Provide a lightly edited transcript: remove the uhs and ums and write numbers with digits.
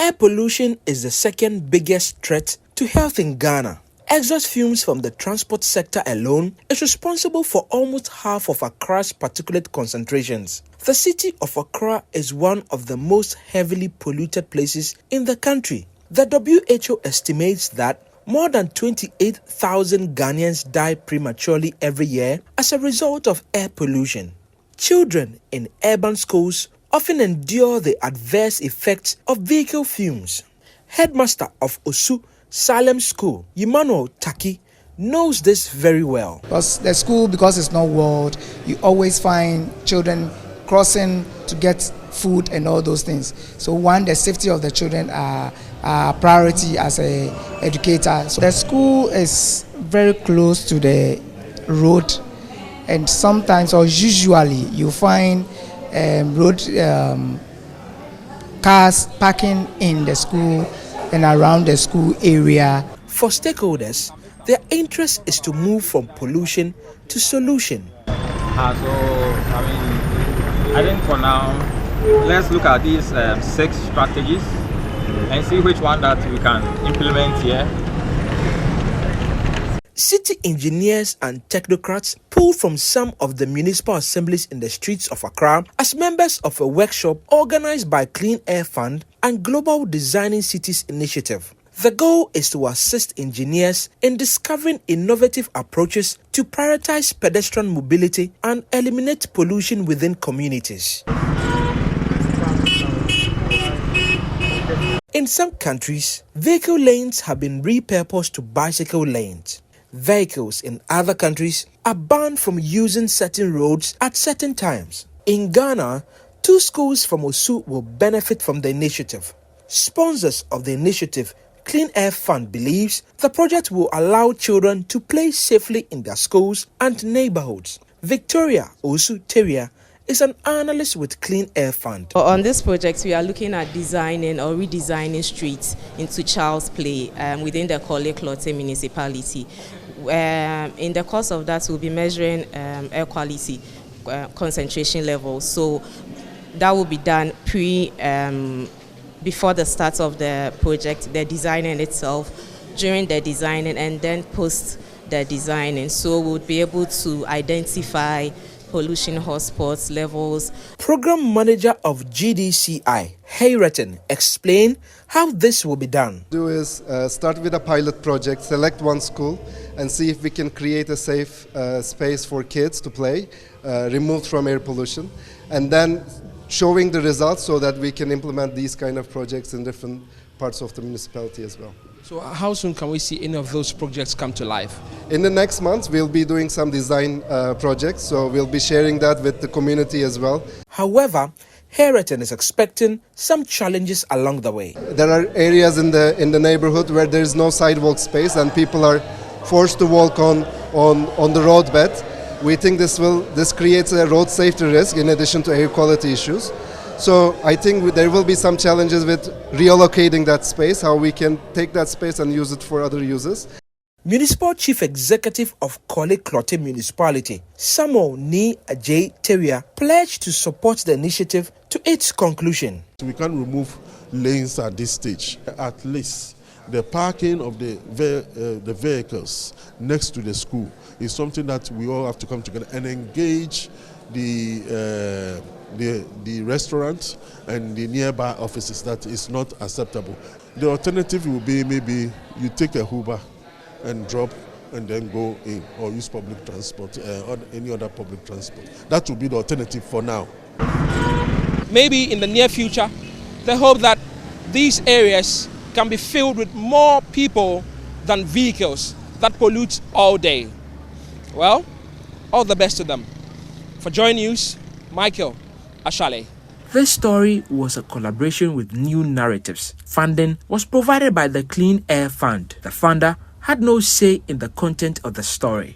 Air pollution is the second biggest threat to health in Ghana. Exhaust fumes from the transport sector alone is responsible for almost half of Accra's particulate concentrations. The city of Accra is one of the most heavily polluted places in the country. The WHO estimates that more than 28,000 Ghanaians die prematurely every year as a result of air pollution. Children in urban schools often endure the adverse effects of vehicle fumes. Headmaster of Osu Salem School, Emmanuel Taki, knows this very well. Because the school, because it's not walled, you always find children crossing to get food and all those things. So one, the safety of the children are priority as a educator. So the school is very close to the road, and sometimes or usually you find road cars parking in the school and around the school area. For stakeholders, their interest is to move from pollution to solution. I think for now, let's look at these 6 strategies and see which one that we can implement here. City engineers and technocrats pulled from some of the municipal assemblies in the streets of Accra as members of a workshop organized by Clean Air Fund and Global Designing Cities Initiative. The goal is to assist engineers in discovering innovative approaches to prioritize pedestrian mobility and eliminate pollution within communities. In some countries, vehicle lanes have been repurposed to bicycle lanes. Vehicles in other countries are banned from using certain roads at certain times. In Ghana, 2 schools from Osu will benefit from the initiative. Sponsors of the initiative, Clean Air Fund, believes the project will allow children to play safely in their schools and neighborhoods. Victoria Osu-Teria is an analyst with Clean Air Fund. On this project, we are looking at designing or redesigning streets into child's play within the Korle-Klottey municipality. In the course of that, we'll be measuring air quality concentration levels. So that will be done before the start of the project, the designing itself, during the designing, and then post the designing. So we'll be able to identify pollution hotspots levels. Program Manager of GDCI, Hayreton, explained how this will be done. Do is start with a pilot project, select one school, and see if we can create a safe space for kids to play, removed from air pollution, and then showing the results so that we can implement these kind of projects in different parts of the municipality as well. So how soon can we see any of those projects come to life? In the next months, we'll be doing some design projects, so we'll be sharing that with the community as well. However, Hayreton is expecting some challenges along the way. There are areas in the neighborhood where there is no sidewalk space and people are forced to walk on the roadbed. We think this creates a road safety risk in addition to air quality issues. So I think there will be some challenges with reallocating that space, how we can take that space and use it for other uses. Municipal Chief Executive of Korle-Klottey Municipality, Samuel Ni Ajay Teria, pledged to support the initiative to its conclusion. We can't remove lanes at this stage. At least the parking of the vehicles next to the school is something that we all have to come together and engage the restaurant and the nearby offices. That is not acceptable. The alternative will be maybe you take a Uber and drop and then go in, or use public transport or any other public transport. That will be the alternative for now. Maybe in the near future, they hope that these areas can be filled with more people than vehicles that pollute all day. Well, all the best to them. For Joy News, Michael Ashale. This story was a collaboration with New Narratives. Funding was provided by the Clean Air Fund. The funder had no say in the content of the story.